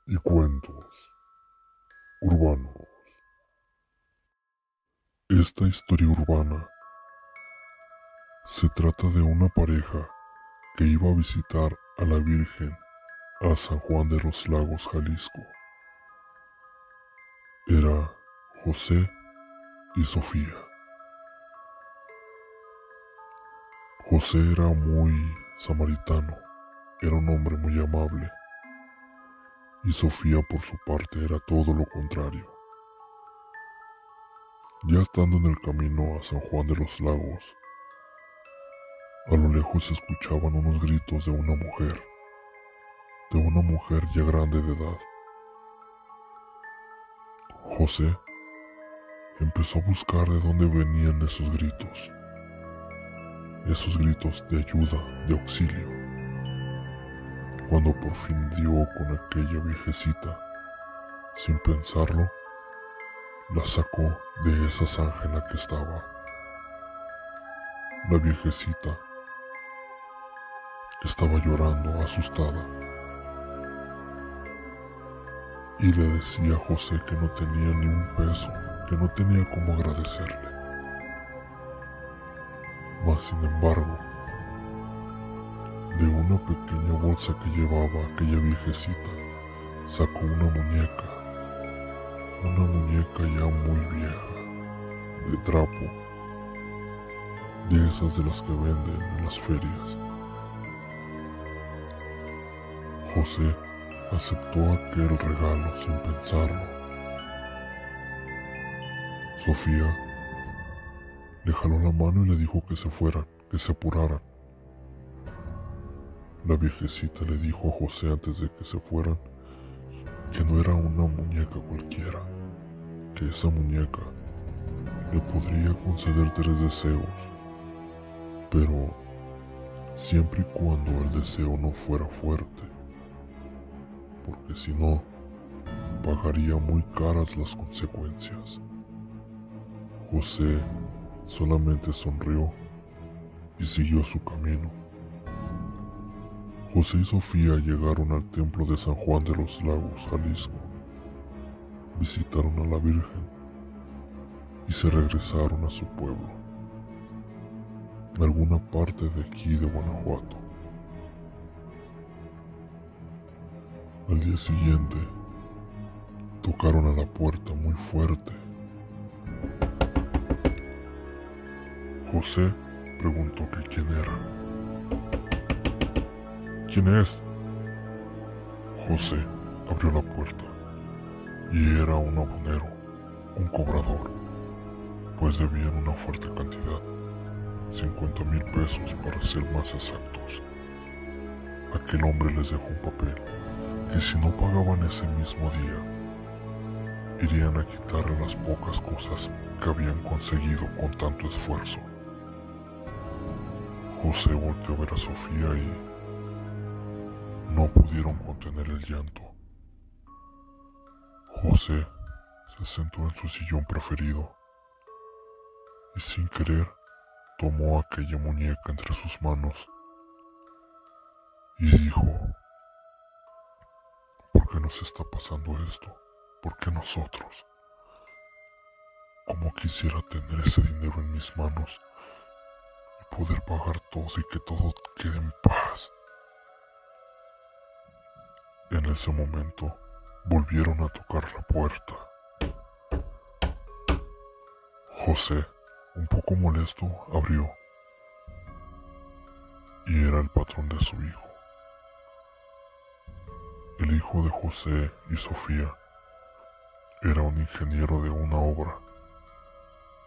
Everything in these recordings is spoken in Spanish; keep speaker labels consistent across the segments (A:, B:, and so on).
A: y cuentos urbanos. Esta historia urbana se trata de una pareja que iba a visitar a la Virgen a San Juan de los Lagos, Jalisco. Era José y Sofía. José era muy samaritano, era un hombre muy amable, y Sofía por su parte era todo lo contrario. Ya estando en el camino a San Juan de los Lagos, a lo lejos se escuchaban unos gritos de una mujer ya grande de edad. José empezó a buscar de dónde venían esos gritos de ayuda, de auxilio. Cuando por fin dio con aquella viejecita, sin pensarlo, la sacó de esa zanja en la que estaba. La viejecita estaba llorando, asustada, y le decía a José que no tenía ni un peso, que no tenía cómo agradecerle. Mas sin embargo, de una pequeña bolsa que llevaba aquella viejecita, sacó una muñeca ya muy vieja, de trapo, de esas de las que venden en las ferias. José aceptó aquel regalo sin pensarlo. Sofía le jaló la mano y le dijo que se fueran, que se apuraran. La viejecita le dijo a José antes de que se fueran que no era una muñeca cualquiera, que esa muñeca le podría conceder 3 deseos, pero siempre y cuando el deseo no fuera fuerte, porque si no, pagaría muy caras las consecuencias. José solamente sonrió y siguió su camino. José y Sofía llegaron al templo de San Juan de los Lagos, Jalisco. Visitaron a la Virgen y se regresaron a su pueblo, en alguna parte de aquí de Guanajuato. Al día siguiente, tocaron a la puerta muy fuerte. José preguntó que quién era. ¿Quién es? José abrió la puerta y era un abonero, un cobrador, pues debían una fuerte cantidad, 50,000 pesos para ser más exactos. Aquel hombre les dejó un papel que si no pagaban ese mismo día, irían a quitarle las pocas cosas que habían conseguido con tanto esfuerzo. José volteó a ver a Sofía y no pudieron contener el llanto. José se sentó en su sillón preferido y sin querer tomó aquella muñeca entre sus manos y dijo: ¿por qué nos está pasando esto? ¿Por qué nosotros? Cómo quisiera tener ese dinero en mis manos y poder pagar todo y que todo quede en paz. En ese momento volvieron a tocar la puerta. José, un poco molesto, abrió y era el patrón de su hijo. El hijo de José y Sofía era un ingeniero de una obra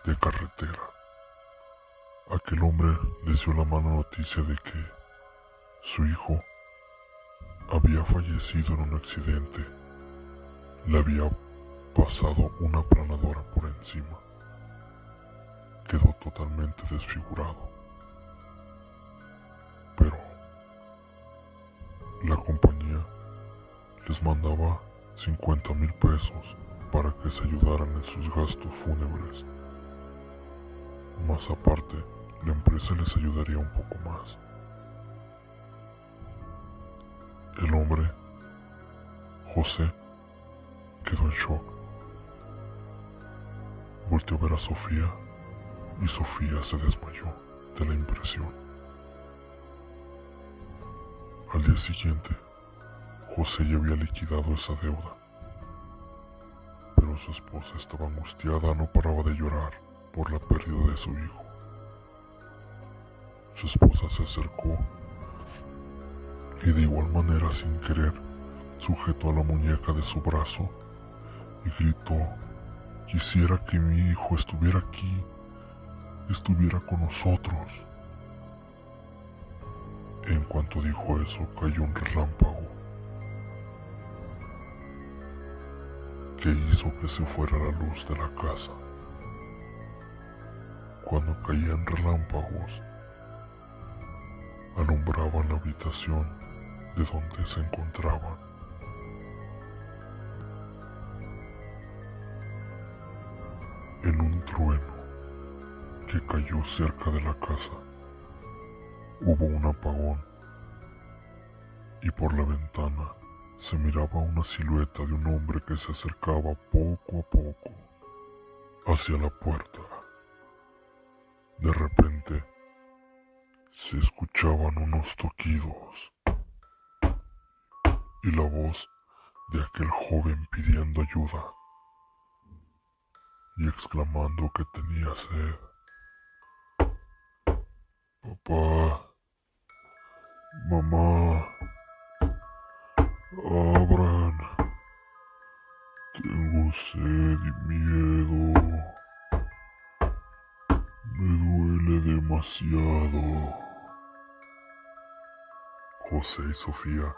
A: de carretera. Aquel hombre les dio la mala noticia de que su hijo había fallecido en un accidente. Le había pasado una planadora por encima. Quedó totalmente desfigurado. Pero la compañía les mandaba 50,000 pesos para que se ayudaran en sus gastos fúnebres. Más aparte, la empresa les ayudaría un poco más. El hombre, José quedó en shock. Volteó a ver a Sofía y Sofía se desmayó de la impresión. Al día siguiente, José ya había liquidado esa deuda, pero su esposa estaba angustiada, no paraba de llorar por la pérdida de su hijo. Su esposa se acercó y de igual manera, sin querer, sujetó a la muñeca de su brazo y gritó: «Quisiera que mi hijo estuviera aquí, estuviera con nosotros». En cuanto dijo eso, cayó un relámpago que hizo que se fuera la luz de la casa. Cuando caían relámpagos, alumbraban la habitación de donde se encontraban. En un trueno que cayó cerca de la casa, hubo un apagón y por la ventana se miraba una silueta de un hombre que se acercaba poco a poco hacia la puerta. De repente se escuchaban unos toquidos y la voz de aquel joven pidiendo ayuda y exclamando que tenía sed. «Papá, mamá, abran, tengo sed y miedo, me duele demasiado». José y Sofía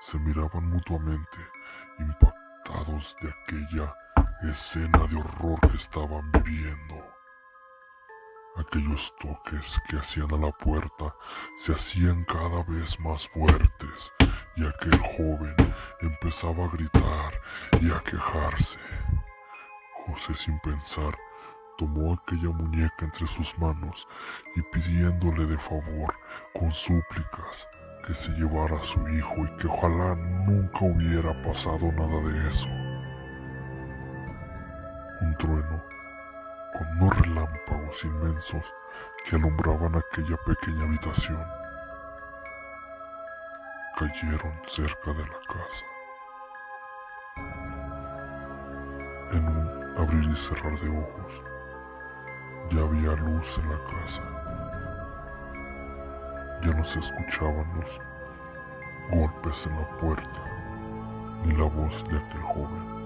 A: se miraban mutuamente, impactados de aquella escena de horror que estaban viviendo. Aquellos toques que hacían a la puerta se hacían cada vez más fuertes y aquel joven empezaba a gritar y a quejarse. José, sin pensar, tomó aquella muñeca entre sus manos y pidiéndole de favor, con súplicas, que se llevara a su hijo y que ojalá nunca hubiera pasado nada de eso. Un trueno con unos relámpagos inmensos que alumbraban aquella pequeña habitación cayeron cerca de la casa. En un abrir y cerrar de ojos, ya había luz en la casa. Ya no se escuchaban los golpes en la puerta ni la voz de aquel joven.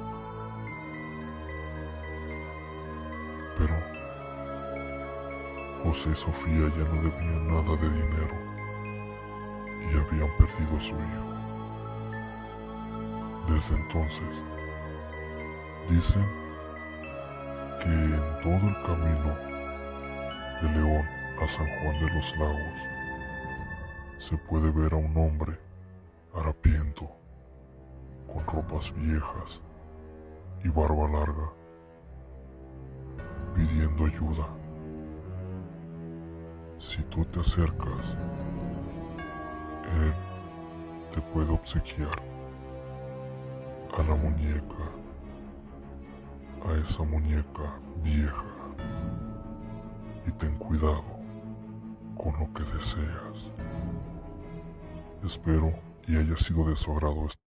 A: Pero José y Sofía ya no debían nada de dinero y habían perdido a su hijo. Desde entonces, dicen que en todo el camino de León a San Juan de los Lagos se puede ver a un hombre harapiento, con ropas viejas y barba larga, pidiendo ayuda. Si tú te acercas, él te puede obsequiar a la muñeca, a esa muñeca vieja, y ten cuidado con lo que deseas. Espero y haya sido de su agrado